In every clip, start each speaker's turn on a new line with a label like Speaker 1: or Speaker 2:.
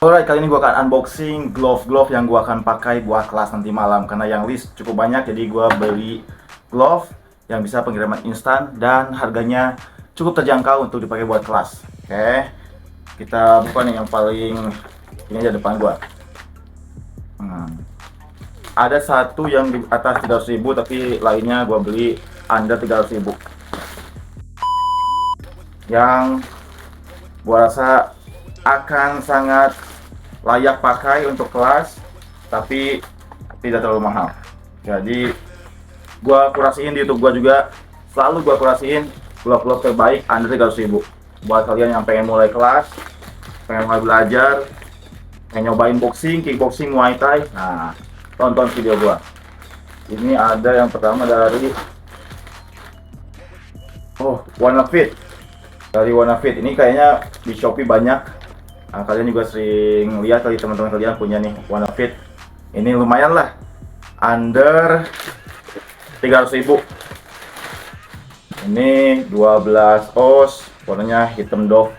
Speaker 1: Alright, kali ini gue akan unboxing glove yang gue akan pakai buat kelas nanti malam. Karena yang list cukup banyak, jadi gue beli glove yang bisa pengiriman instan dan harganya cukup terjangkau untuk dipakai buat kelas. Oke, kita buka nih yang paling ini aja depan gue. Ada satu yang di atas 300.000, tapi lainnya gue beli under 300.000. Yang gue rasa akan sangat layak pakai untuk kelas, tapi tidak terlalu mahal. Jadi gua kurasiin di YouTube gua juga, selalu gua kurasiin glove terbaik under 300.000 buat kalian yang pengen mulai kelas, pengen mulai belajar, pengen nyobain boxing, kickboxing, muay thai. Nah, tonton video gua. Ini ada yang pertama dari Wanafit. Dari Wanafit ini kayaknya di Shopee banyak. Nah, kalian juga sering lihat kali teman-teman kalian punya nih Wanafit. Ini lumayan lah, under 300.000. Ini 12 oz, warnanya hitam doff.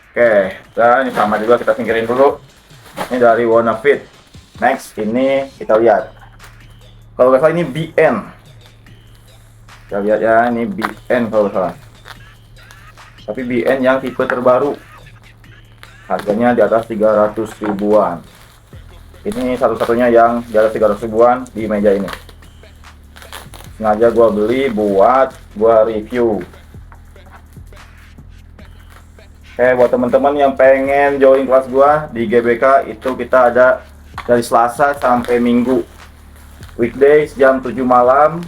Speaker 1: Oke, dan ini sama juga, kita singkirin dulu. Ini dari Wanafit. Next, ini kita lihat. Kalau nggak salah ini BN. Kita lihat ya, ini BN kalau nggak salah. Tapi BN yang tipe terbaru. Harganya di atas 300 ribuan. Ini satu-satunya yang di atas 300 ribuan di meja ini. Sengaja gua beli buat gua review. Buat teman-teman yang pengen join kelas gua di GBK, itu kita ada dari Selasa sampai Minggu. Weekdays jam 7 malam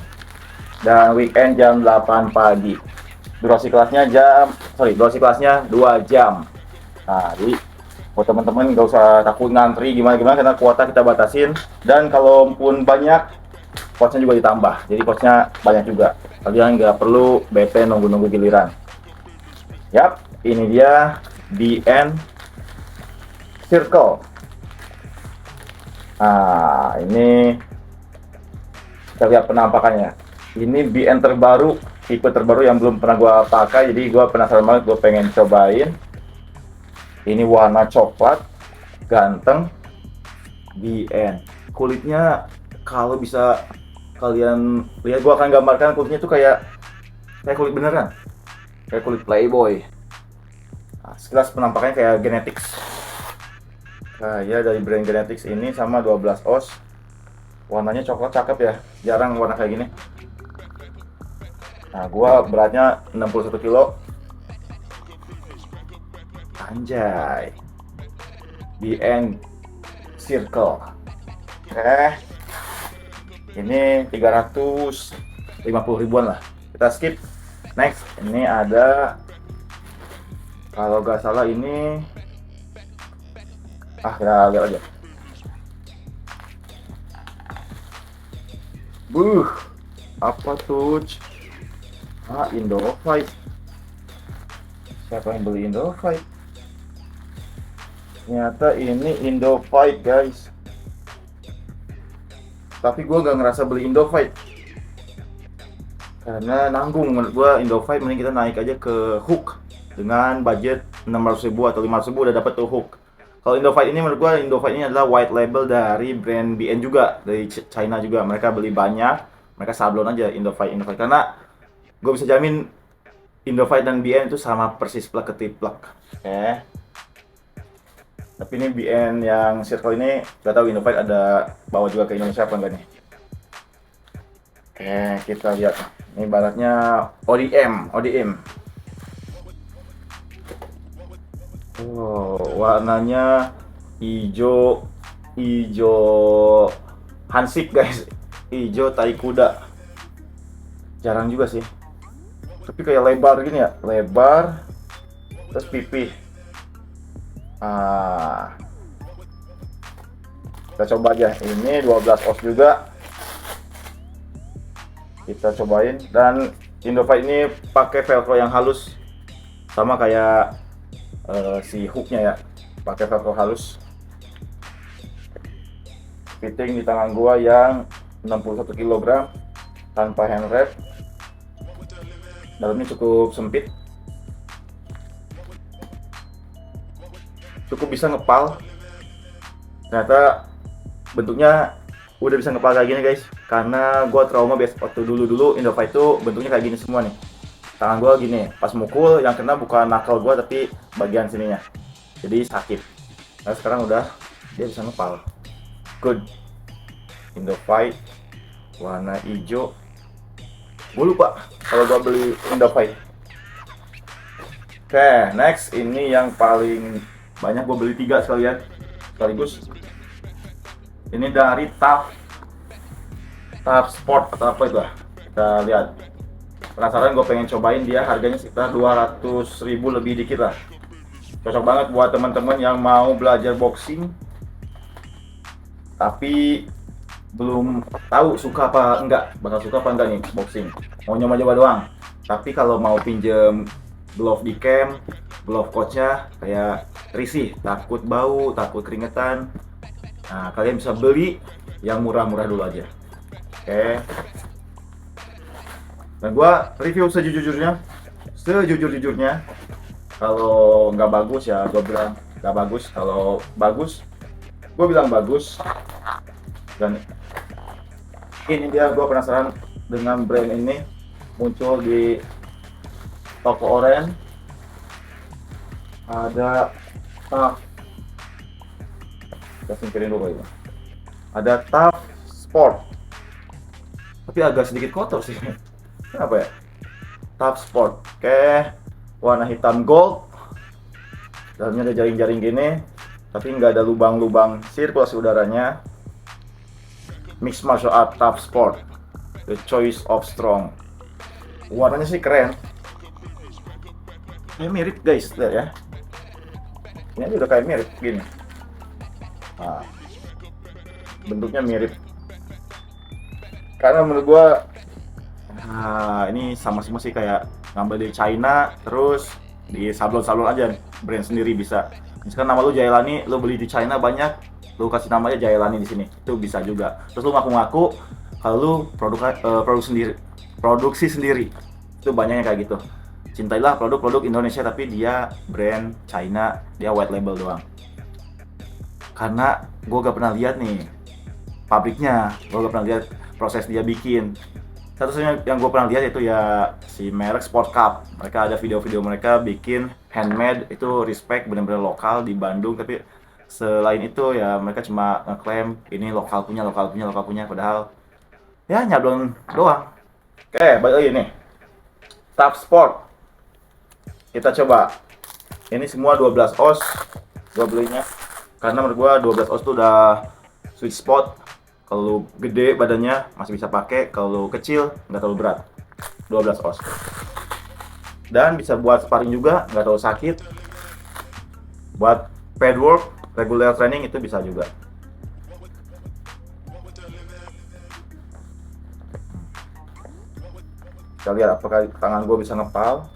Speaker 1: dan weekend jam 8 pagi. Durasi kelasnya 2 jam. Nah, jadi buat teman-teman nggak usah takut ngantri gimana karena kuota kita batasin, dan kalaupun banyak coachnya juga ditambah, jadi coachnya banyak juga, kalian nggak perlu bete nunggu giliran. Yap, ini dia BN Circle. Nah, ini kita lihat penampakannya. Ini BN terbaru, tipe terbaru yang belum pernah gua pakai, jadi gua penasaran banget, gua pengen cobain. Ini warna coklat, ganteng, BN. Kulitnya kalau bisa kalian lihat, gua akan gambarkan kulitnya tuh kayak kulit beneran, kayak kulit Playboy. Nah, sekilas penampakannya kayak Genetics. Kayak dari brand Genetics ini, sama 12 oz. Warnanya coklat, cakep ya, jarang warna kayak gini. Nah, gua beratnya 61 kilo. Anjay, BN Circle. Ini 350 ribuan lah, kita skip. Next, ini ada, kalau gak salah ini, kita lihat aja. Apa tuh? Indofight. Siapa yang beli Indofight? Ternyata ini Indofight, guys. Tapi gue gak ngerasa beli Indofight karena nanggung. Menurut gue Indofight mending kita naik aja ke Hook dengan budget 600.000 atau 500.000 udah dapet tuh Hook. Kalau Indofight ini, menurut gue Indofight ini adalah white label dari brand BN juga, dari China juga. Mereka beli banyak, mereka sablon aja Indofight. Karena gue bisa jamin Indofight dan BN itu sama persis plug ketiplak. Tapi ini BN yang Circle ini, gak tahu Indofight ada bawa juga ke Indonesia apa enggak nih. Kita lihat. Ini baratnya ODM. Warnanya hijau hansip, guys. Hijau tai kuda. Jarang juga sih. Tapi kayak lebar gini ya, lebar terus pipih. Kita coba aja. Ini 12 oz juga, kita cobain. Dan Indofight ini pakai velcro yang halus, sama kayak si hooknya ya, pakai velcro halus. Fitting di tangan gua yang 61 kg tanpa hand wrap. Dalamnya cukup sempit, cukup bisa ngepal Ternyata bentuknya udah bisa ngepal kayak gini guys, karena gue trauma biasa waktu dulu Indofight itu bentuknya kayak gini semua nih. Tangan gue gini, pas mukul yang kena bukan knuckle gue tapi bagian sininya, jadi sakit. Nah sekarang udah dia bisa ngepal. Good. Indofight warna hijau. Gue lupa kalau gue beli Indofight. Oke, next ini yang paling banyak gue beli 3 sekaligus. Ini dari TAF Sport atau apa itu lah. Kita lihat. Penasaran, gue pengen cobain, dia harganya sekitar 200.000 lebih dikit lah. Cocok banget buat teman-teman yang mau belajar boxing tapi belum tahu suka apa enggak, bakal suka apa enggak nih boxing. Mau nyoba-nyoba doang. Tapi kalau mau pinjem glove di camp, glove coachnya kayak risih, takut bau, takut keringetan. Nah, kalian bisa beli yang murah-murah dulu aja. Oke. Nah, gua review sejujurnya. Kalau nggak bagus ya gua bilang nggak bagus. Kalau bagus, gua bilang bagus. Dan ini dia, gua penasaran dengan brand ini, muncul di toko oren. Ada kita singkirin dulu ini. Ada TAF Sport, tapi agak sedikit kotor sih. Kenapa ya? TAF Sport. Oke, warna hitam gold. Dalamnya ada jaring-jaring gini, tapi nggak ada lubang-lubang sirkulasi udaranya. Mixed martial art TAF Sport, the choice of strong. Warnanya sih keren. Ini mirip guys, lihat ya. Ini aja udah kayak mirip gini. Nah, bentuknya mirip. Karena menurut gua ini sama semua sih, kayak ngambil dari China terus di sablon-sablon aja, brand sendiri bisa. Misalkan nama lu Jailani, lu beli di China banyak, lu kasih namanya Jailani di sini, itu bisa juga. Terus lu ngaku-ngaku kalau lu produksi sendiri, itu banyaknya kayak gitu. Cintailah produk-produk Indonesia tapi dia brand China, dia white label doang. Karena gue gak pernah lihat nih pabriknya, gue gak pernah lihat proses dia bikin. Satu-satunya yang gue pernah lihat itu ya si merek Sport Cup. Mereka ada video-video mereka bikin handmade, itu respect, bener-bener lokal di Bandung. Tapi selain itu ya mereka cuma ngeklaim ini lokal punya, padahal ya nyablon doang. Oke, balik lagi nih. TAF Sport. Kita coba. Ini semua 12 oz gue belinya. Karena menurut gue 12 oz itu udah sweet spot. Kalau gede badannya masih bisa pakai, kalau kecil nggak terlalu berat. 12 oz. Dan bisa buat sparring juga, nggak terlalu sakit. Buat pad work, regular training itu bisa juga. Kita lihat apakah tangan gue bisa ngepal.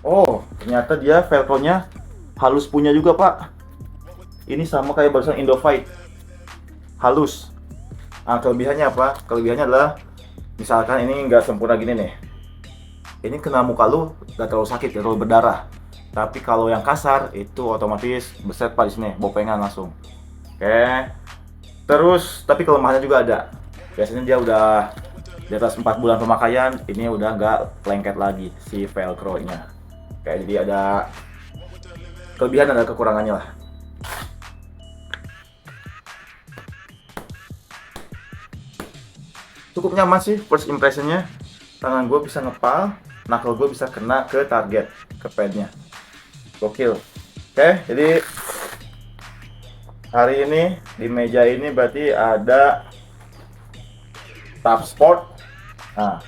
Speaker 1: Oh, ternyata dia velcro-nya halus punya juga, Pak. Ini sama kayak barusan Indofight, halus. Nah, kelebihannya apa? Kelebihannya adalah misalkan ini nggak sempurna gini nih, ini kena muka lu nggak terlalu sakit, nggak terlalu berdarah. Tapi kalau yang kasar itu otomatis beset Pak di sini, bopengan langsung. Oke. Terus tapi kelemahannya juga ada. Biasanya dia udah di atas 4 bulan pemakaian, ini udah nggak lengket lagi si velcro-nya. Oke, jadi ada kelebihan, ada kekurangannya lah. Cukup nyaman sih first impressionnya. Tangan gue bisa ngepal, knuckle gue bisa kena ke target, ke padnya. Gokil. Oke, jadi hari ini di meja ini berarti ada TAF Sport. Nah,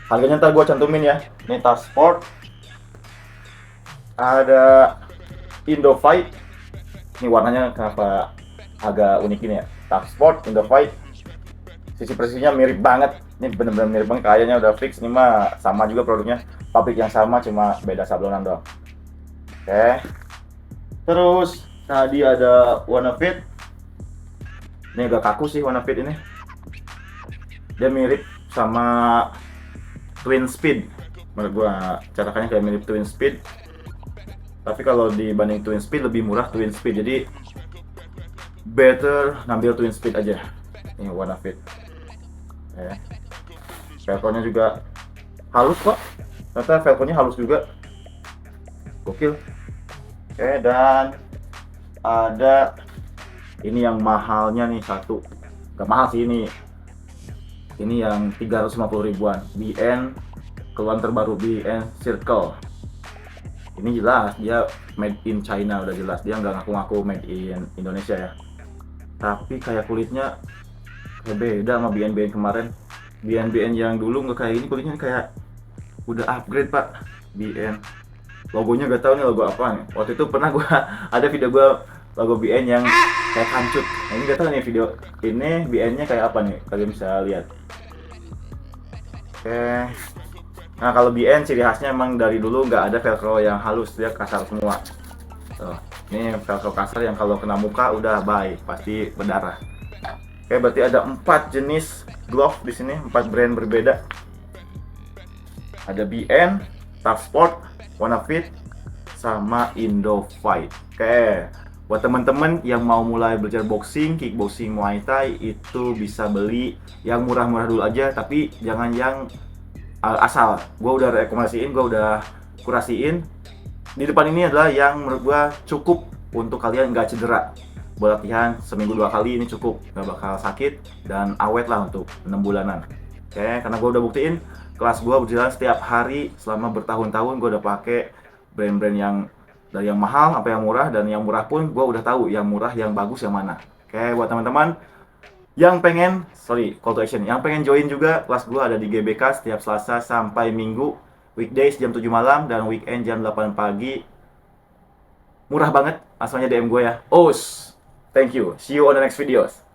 Speaker 1: harganya ntar gue cantumin ya. Ini TAF Sport. Ada Indofight. Ini warnanya kenapa agak unik ini ya? TAF Sport, Indofight. Sisi presisinya mirip banget. Ini bener-bener mirip banget, kayaknya udah fix. Ini mah sama juga produknya, pabrik yang sama, cuma beda sablonan doang. Oke. Terus tadi ada Wanna Fit. Ini agak kaku sih Wanna Fit ini. Dia mirip sama Twin Speed. Menurut gua carakannya kayak mirip Twin Speed. Tapi kalau dibanding Twin Speed lebih murah Twin Speed. Jadi better ngambil twin speed aja. Ini Wanna Fit. Velcro-nya juga halus kok. Ternyata velcro-nya halus juga. Gokil. Dan ada ini yang mahalnya nih satu. Gak mahal sih ini. Ini yang 350 ribuan. BN keluaran terbaru, BN Circle. Ini jelas dia made in China, udah jelas. Dia nggak ngaku-ngaku made in Indonesia ya. Tapi kayak kulitnya kayak beda sama BN-BN kemarin. BN-BN yang dulu nggak kayak ini, kulitnya kayak udah upgrade pak. BN logonya gak tahu nih logo apa nih. Waktu itu pernah gua ada video gua logo BN yang kayak kancut. Nah ini gak tahu nih video ini BN-nya kayak apa nih, kalian bisa lihat. Nah kalau BN ciri khasnya emang dari dulu nggak ada velcro yang halus, dia kasar semua. Ini velcro kasar yang kalau kena muka udah bye, pasti berdarah. Berarti ada 4 jenis glove di sini, 4 brand berbeda. Ada BN, Tough Sport, Wanna Fit, sama Indo Fight. Buat teman-teman yang mau mulai belajar boxing, kickboxing, muay thai, itu bisa beli yang murah-murah dulu aja, tapi jangan yang asal. Gue udah rekomendasiin, gue udah kurasiin. Di depan ini adalah yang menurut gue cukup untuk kalian nggak cedera. Buat latihan seminggu 2 kali ini cukup, nggak bakal sakit dan awet lah untuk 6 bulanan. Karena gue udah buktiin kelas gue berjalan setiap hari selama bertahun-tahun. Gue udah pakai brand-brand yang dari yang mahal sampai yang murah, dan yang murah pun gue udah tahu yang murah yang bagus yang mana. Buat teman-teman yang pengen, call to action, yang pengen join juga, kelas gue ada di GBK setiap Selasa sampai Minggu, weekdays jam 7 malam dan weekend jam 8 pagi. Murah banget, asalnya DM gue ya. Thank you, see you on the next videos.